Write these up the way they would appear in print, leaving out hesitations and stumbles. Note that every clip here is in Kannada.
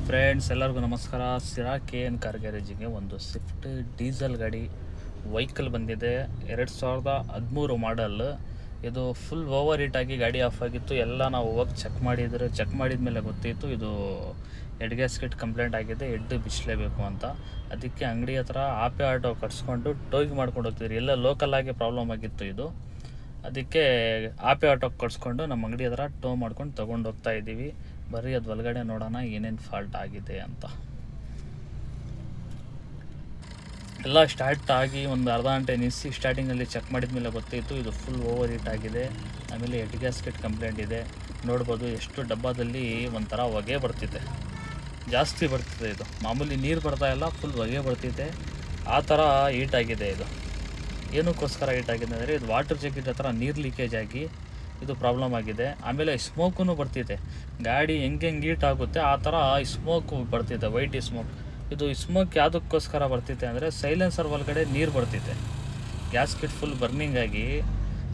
ಫ್ರೆಂಡ್ಸ್ ಎಲ್ಲರಿಗೂ ನಮಸ್ಕಾರ. ಸಿರಾ KN ಕಾರ್ ಗ್ಯಾರೇಜಿಗೆ ಒಂದು ಸ್ವಿಫ್ಟ್ ಡೀಸೆಲ್ ಗಾಡಿ ವೆಹಿಕಲ್ ಬಂದಿದೆ. 2013 ಮಾಡಲ್. ಇದು ಫುಲ್ ಓವರ್ ಹೀಟ್ ಆಗಿ ಗಾಡಿ ಆಫ್ ಆಗಿತ್ತು. ಎಲ್ಲ ನಾವು ಹೋಗಿ ಚೆಕ್ ಮಾಡಿದ ಮೇಲೆ ಗೊತ್ತಿತ್ತು ಇದು ಹೆಡ್ ಗ್ಯಾಸ್ಕೆಟ್ ಕಂಪ್ಲೇಂಟ್ ಆಗಿದೆ, ಹೆಡ್ ಬಿಚ್ಚಲೇಬೇಕು ಅಂತ. ಅದಕ್ಕೆ ಅಂಗಡಿ ಹತ್ರ ಆಪೆ ಆಟೋ ಕಟ್ಸ್ಕೊಂಡು ಟೋಗಿ ಮಾಡ್ಕೊಂಡು ಹೋಗ್ತಿದ್ರಿ. ಎಲ್ಲ ಲೋಕಲ್ ಆಗಿ ಪ್ರಾಬ್ಲಮ್ ಆಗಿತ್ತು ಇದು. ಅದಕ್ಕೆ ಆಪೆ ಆಟೋಕ್ಕೆ ಕಟ್ಸ್ಕೊಂಡು ನಮ್ಮ ಅಂಗಡಿ ಹತ್ರ ಟೋ ಮಾಡ್ಕೊಂಡು ತೊಗೊಂಡು ಹೋಗ್ತಾ ಇದ್ದೀವಿ. ಬರ್ರಿ ಅದು ಒಳಗಡೆ ನೋಡೋಣ ಏನೇನು ಫಾಲ್ಟ್ ಆಗಿದೆ ಅಂತ. ಎಲ್ಲ ಸ್ಟಾರ್ಟ್ ಆಗಿ ಒಂದು ಅರ್ಧ ಗಂಟೆ ನಿಲ್ಲಿಸಿ ಸ್ಟಾರ್ಟಿಂಗಲ್ಲಿ ಚೆಕ್ ಮಾಡಿದ ಮೇಲೆ ಗೊತ್ತಿತ್ತು ಇದು ಫುಲ್ ಓವರ್ ಹೀಟ್ ಆಗಿದೆ. ಆಮೇಲೆ ಹೆಡ್ ಗ್ಯಾಸ್ಕೆಟ್ ಕಂಪ್ಲೇಂಟ್ ಇದೆ. ನೋಡ್ಬೋದು ಎಷ್ಟು ಡಬ್ಬದಲ್ಲಿ ಒಂಥರ ಹೊಗೆ ಬರ್ತಿದೆ, ಜಾಸ್ತಿ ಬರ್ತಿದೆ. ಇದು ಮಾಮೂಲಿ ನೀರು ಬರ್ತಾ ಇಲ್ಲ, ಫುಲ್ ಹೊಗೆ ಬರ್ತಿದೆ. ಆ ಥರ ಹೀಟ್ ಆಗಿದೆ ಇದು. ಏನಕ್ಕೋಸ್ಕರ ಹೀಟ್ ಆಗಿದೆ ಅಂದರೆ ಇದು ವಾಟರ್ ಜಾಕೆಟ್ ಹತ್ರ ನೀರು ಲೀಕೇಜ್ ಆಗಿ ಇದು ಪ್ರಾಬ್ಲಮ್ ಆಗಿದೆ. ಆಮೇಲೆ ಸ್ಮೋಕೂ ಬರ್ತಿದೆ. ಗಾಡಿ ಹೆಂಗೆ ಹೀಟ್ ಆಗುತ್ತೆ ಆ ಥರ ಸ್ಮೋಕ್ ಬರ್ತಿದೆ, ವೈಟ್ ಸ್ಮೋಕ್. ಇದು ಸ್ಮೋಕ್ ಯಾವುದಕ್ಕೋಸ್ಕರ ಬರ್ತಿದೆ ಅಂದರೆ ಸೈಲೆನ್ಸರ್ ಒಳಗಡೆ ನೀರು ಬರ್ತಿದೆ. ಗ್ಯಾಸ್ಕೆಟ್ ಫುಲ್ ಬರ್ನಿಂಗ್ ಆಗಿ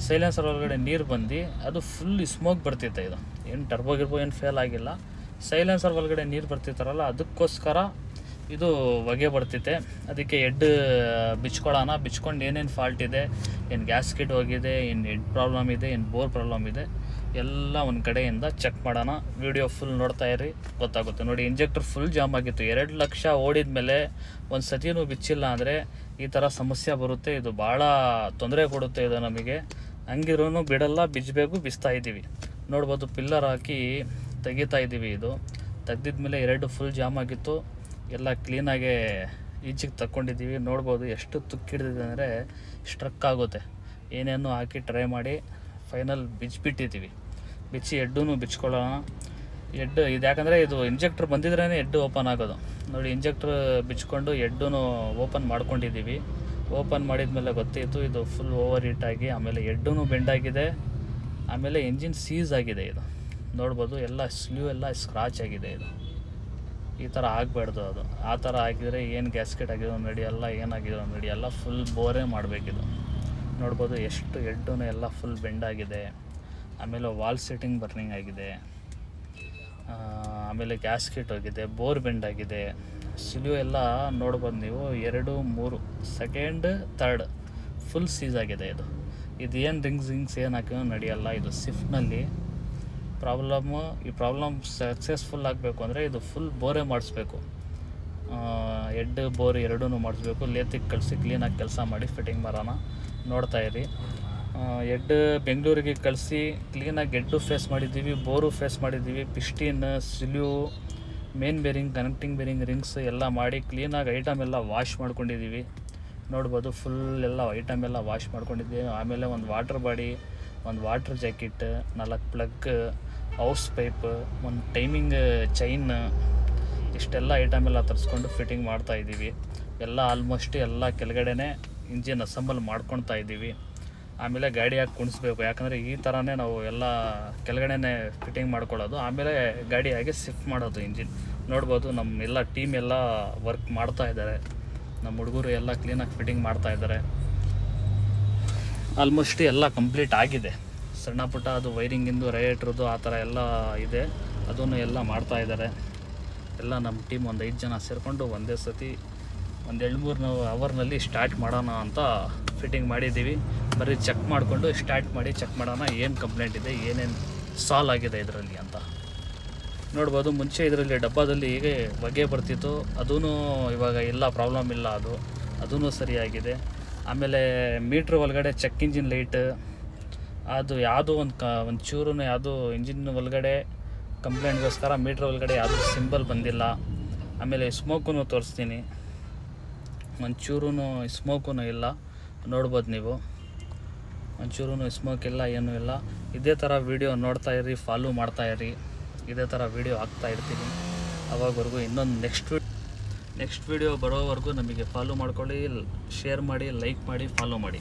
ಸೈಲೆನ್ಸರ್ ಒಳಗಡೆ ನೀರು ಬಂದು ಅದು ಫುಲ್ ಸ್ಮೋಕ್ ಬರ್ತಿದೆ. ಇದು ಏನು ಟರ್ಬೋ ಏನು ಫೇಲ್ ಆಗಿಲ್ಲ, ಸೈಲೆನ್ಸರ್ ಒಳಗಡೆ ನೀರು ಬರ್ತಿರ್ತಾರಲ್ಲ ಅದಕ್ಕೋಸ್ಕರ ಇದು ಹೊಗೆ ಬರ್ತಿದೆ. ಅದಕ್ಕೆ ಹೆಡ್ ಬಿಚ್ಕೊಂಡು ಏನೇನು ಫಾಲ್ಟ್ ಇದೆ, ಏನು ಗ್ಯಾಸ್ಕೆಟ್ ಹೋಗಿದೆ, ಏನು ಹೆಡ್ ಪ್ರಾಬ್ಲಮ್ ಇದೆ, ಏನು ಬೋರ್ ಪ್ರಾಬ್ಲಮ್ ಇದೆ, ಎಲ್ಲ ಒಂದು ಕಡೆಯಿಂದ ಚೆಕ್ ಮಾಡೋಣ. ವಿಡಿಯೋ ಫುಲ್ ನೋಡ್ತಾ ಇರಿ, ಗೊತ್ತಾಗುತ್ತೆ. ನೋಡಿ, ಇಂಜೆಕ್ಟರ್ ಫುಲ್ ಜಾಮ್ ಆಗಿತ್ತು. 2 ಲಕ್ಷ ಓಡಿದ ಮೇಲೆ ಒಂದು ಸತಿನೂ ಬಿಚ್ಚಿಲ್ಲ ಅಂದರೆ ಈ ಥರ ಸಮಸ್ಯೆ ಬರುತ್ತೆ. ಇದು ಭಾಳ ತೊಂದರೆ ಕೊಡುತ್ತೆ ಇದು ನಮಗೆ. ಹಂಗಿದ್ರೂ ಬಿಡಲ್ಲ, ಬಿಚ್ತಾ ಇದ್ದೀವಿ. ನೋಡ್ಬೋದು, ಪಿಲ್ಲರ್ ಹಾಕಿ ತೆಗಿತಾ ಇದ್ದೀವಿ. ಇದು ತೆಗ್ದಿದ್ಮೇಲೆ 2 ಫುಲ್ ಜಾಮ್ ಆಗಿತ್ತು. ಎಲ್ಲ ಕ್ಲೀನಾಗೆ ಈಚೆಗೆ ತಗೊಂಡಿದ್ದೀವಿ. ನೋಡ್ಬೋದು ಎಷ್ಟು ತುಕ್ಕಿಡ್ದಿದೆ ಅಂದರೆ ಸ್ಟ್ರಕ್ ಆಗುತ್ತೆ. ಏನೇನು ಹಾಕಿ ಟ್ರೈ ಮಾಡಿ ಫೈನಲ್ ಬಿಚ್ಚಿಬಿಟ್ಟಿದ್ದೀವಿ. ಹೆಡ್ಡೂ ಬಿಚ್ಕೊಳ್ಳೋಣ. ಹೆಡ್ ಇದು ಯಾಕಂದರೆ ಇದು ಇಂಜೆಕ್ಟ್ರ್ ಬಂದಿದ್ರೇ ಹೆಡ್ ಓಪನ್ ಆಗೋದು. ನೋಡಿ, ಇಂಜೆಕ್ಟ್ರ್ ಬಿಚ್ಕೊಂಡು ಹೆಡ್ಡೂ ಓಪನ್ ಮಾಡ್ಕೊಂಡಿದ್ದೀವಿ. ಓಪನ್ ಮಾಡಿದ್ಮೇಲೆ ಗೊತ್ತಿತ್ತು ಇದು ಫುಲ್ ಓವರ್ ಹೀಟ್ ಆಗಿ, ಆಮೇಲೆ ಹೆಡ್ಡೂ ಬೆಂಡಾಗಿದೆ, ಆಮೇಲೆ ಎಂಜಿನ್ ಸೀಸ್ ಆಗಿದೆ. ಇದು ನೋಡ್ಬೋದು, ಎಲ್ಲ ಸ್ಲೂ ಎಲ್ಲ ಸ್ಕ್ರಾಚ್ ಆಗಿದೆ. ಇದು ಈ ಥರ ಆಗಬಾರ್ದು. ಅದು ಆ ಥರ ಆಗಿದರೆ ಏನು ಗ್ಯಾಸ್ಕೆಟ್ ಆಗಿರೋ ನಡೆಯಲ್ಲ, ಏನಾಗಿರೋ ನಡೆಯಲ್ಲ. ಫುಲ್ ಬೋರೇ ಮಾಡಬೇಕಿದು. ನೋಡ್ಬೋದು ಎಷ್ಟು ಹೆಡ್ಡೂ ಎಲ್ಲ ಫುಲ್ ಬೆಂಡಾಗಿದೆ. ಆಮೇಲೆ ವಾಲ್ ಸೆಟ್ಟಿಂಗ್ ಬರ್ನಿಂಗ್ ಆಗಿದೆ. ಆಮೇಲೆ ಗ್ಯಾಸ್ಕೆಟ್ ಹೋಗಿದೆ, ಬೋರ್ ಬೆಂಡಾಗಿದೆ. ಸಿಲು ಎಲ್ಲ ನೋಡ್ಬೋದು ನೀವು, 2, 3, ಸೆಕೆಂಡ್, ಥರ್ಡ್ ಫುಲ್ ಸೀಸ್ ಆಗಿದೆ. ಇದು ಏನು ರಿಂಗ್ಸ್ ಏನು ಹಾಕಿರೋ ನಡೆಯಲ್ಲ. ಇದು ಸ್ವಿಫ್ಟ್ನಲ್ಲಿ ಈ ಪ್ರಾಬ್ಲಮ್ ಸಕ್ಸಸ್ಫುಲ್ ಆಗಬೇಕು ಅಂದರೆ ಇದು ಫುಲ್ ಬೋರೇ ಮಾಡಿಸ್ಬೇಕು. ಹೆಡ್ ಬೋರ್ ಎರಡೂ ಮಾಡಿಸ್ಬೇಕು. ಲೇತಿಗೆ ಕಳಿಸಿ ಕ್ಲೀನಾಗಿ ಕೆಲಸ ಮಾಡಿ ಫಿಟ್ಟಿಂಗ್ ಮಾಡೋಣ. ನೋಡ್ತಾ ಇರಿ. ಹೆಡ್ ಬೆಂಗಳೂರಿಗೆ ಕಳಿಸಿ ಕ್ಲೀನಾಗಿ ಹೆಡ್ಡು ಫೇಸ್ ಮಾಡಿದ್ದೀವಿ, ಬೋರು ಫೇಸ್ ಮಾಡಿದ್ದೀವಿ. ಪಿಸ್ಟಿನ್, ಸಿಲ್ಯೂ, main bearing, connecting bearing, rings ಎಲ್ಲ ಮಾಡಿ ಕ್ಲೀನಾಗಿ ಐಟಮ್ ಎಲ್ಲ ವಾಶ್ ಮಾಡ್ಕೊಂಡಿದ್ದೀವಿ. ನೋಡ್ಬೋದು, ಫುಲ್ ಎಲ್ಲ ಐಟಮ್ ಎಲ್ಲ ವಾಶ್ ಮಾಡ್ಕೊಂಡಿದ್ದೀವಿ. ಆಮೇಲೆ ಒಂದು ವಾಟರ್ ಬಾಡಿ, ಒಂದು water jacket, 4 plug, hose pipe, ಒಂದು ಟೈಮಿಂಗ್ ಚೈನ್, ಇಷ್ಟೆಲ್ಲ ಐಟಮ್ ಎಲ್ಲ ತರಿಸ್ಕೊಂಡು ಫಿಟ್ಟಿಂಗ್ ಮಾಡ್ತಾಯಿದ್ದೀವಿ. ಎಲ್ಲ ಆಲ್ಮೋಸ್ಟ್ ಎಲ್ಲ ಕೆಳಗಡೆನೇ ಇಂಜಿನ್ ಅಸೆಂಬಲ್ ಮಾಡ್ಕೊಳ್ತಾ ಇದ್ದೀವಿ. ಆಮೇಲೆ ಗಾಡಿಯಾಗಿ ಕುಣಿಸ್ಬೇಕು, ಯಾಕಂದರೆ ಈ ಥರನೇ ನಾವು ಎಲ್ಲ ಕೆಳಗಡೆನೇ ಫಿಟ್ಟಿಂಗ್ ಮಾಡ್ಕೊಳ್ಳೋದು. ಆಮೇಲೆ ಗಾಡಿಯಾಗಿ ಶಿಫ್ಟ್ ಮಾಡೋದು ಇಂಜಿನ್. ನೋಡ್ಬೋದು, ನಮ್ಮ ಎಲ್ಲ ಟೀಮ್ ಎಲ್ಲ ವರ್ಕ್ ಮಾಡ್ತಾ ಇದ್ದಾರೆ. ನಮ್ಮ ಹುಡುಗರು ಎಲ್ಲ ಕ್ಲೀನಾಗಿ ಫಿಟ್ಟಿಂಗ್ ಮಾಡ್ತಾ ಇದ್ದಾರೆ. ಆಲ್ಮೋಸ್ಟ್ ಎಲ್ಲ ಕಂಪ್ಲೀಟ್ ಆಗಿದೆ. ಸಣ್ಣ ಪುಟ್ಟ ಅದು ವೈರಿಂಗಿಂದು, ರೇಡಿಯೇಟ್ರದ್ದು ಆ ಥರ ಎಲ್ಲ ಇದೆ, ಅದನ್ನು ಎಲ್ಲ ಮಾಡ್ತಾ ಇದ್ದಾರೆ. ಎಲ್ಲ ನಮ್ಮ ಟೀಮ್ ಒಂದು 5 ಜನ ಸೇರಿಕೊಂಡು ಒಂದೇ ಸತಿ ಒಂದು 2-3 ಅವರ್ನಲ್ಲಿ ಸ್ಟಾರ್ಟ್ ಮಾಡೋಣ ಅಂತ ಫಿಟ್ಟಿಂಗ್ ಮಾಡಿದ್ದೀವಿ. ಬರೀ ಚೆಕ್ ಮಾಡಿಕೊಂಡು ಚೆಕ್ ಮಾಡೋಣ ಏನು ಕಂಪ್ಲೇಂಟ್ ಇದೆ, ಏನೇನು ಸಾಲ್ವ್ ಆಗಿದೆ ಇದರಲ್ಲಿ ಅಂತ. ನೋಡ್ಬೋದು, ಮುಂಚೆ ಇದರಲ್ಲಿ ಡಬ್ಬದಲ್ಲಿ ಹೀಗೆ ಹೊಗೆ ಬರ್ತಿತ್ತು, ಅದೂ ಇವಾಗ ಎಲ್ಲ ಪ್ರಾಬ್ಲಮ್ ಇಲ್ಲ. ಅದೂ ಸರಿಯಾಗಿದೆ. ಆಮೇಲೆ ಮೀಟ್ರ್ ಒಳಗಡೆ ಚೆಕ್ ಇಂಜಿನ್ ಲೈಟ್, ಅದು ಯಾವುದೋ ಒಂದು ಚೂರು ಯಾವುದು ಇಂಜಿನ್ ಒಳಗಡೆ ಕಂಪ್ಲೇಂಟ್ಗೋಸ್ಕರ ಮೀಟ್ರ್ ಒಳಗಡೆ ಯಾವುದೂ ಸಿಂಬಲ್ ಬಂದಿಲ್ಲ. ಆಮೇಲೆ ಸ್ಮೋಕೂ ತೋರಿಸ್ತೀನಿ, ಒಂಚೂರೂ ಸ್ಮೋಕೂ ಇಲ್ಲ. ನೋಡ್ಬೋದು ನೀವು, ಒಂಚೂರೂ ಸ್ಮೋಕ್ ಇಲ್ಲ, ಏನೂ ಇಲ್ಲ. ಇದೇ ಥರ ವೀಡಿಯೋ ನೋಡ್ತಾ ಇರಿ, ಫಾಲೋ ಮಾಡ್ತಾಯಿರಿ. ಇದೇ ಥರ ವೀಡಿಯೋ ಹಾಕ್ತಾ ಇರ್ತೀನಿ. ಅವಾಗವರೆಗೂ ಇನ್ನೊಂದು ನೆಕ್ಸ್ಟ್ ವೀಡಿಯೋ ಬರೋವರೆಗೂ ನಮಗೆ ಫಾಲೋ ಮಾಡ್ಕೊಳ್ಳಿ, ಶೇರ್ ಮಾಡಿ, ಲೈಕ್ ಮಾಡಿ, ಫಾಲೋ ಮಾಡಿ.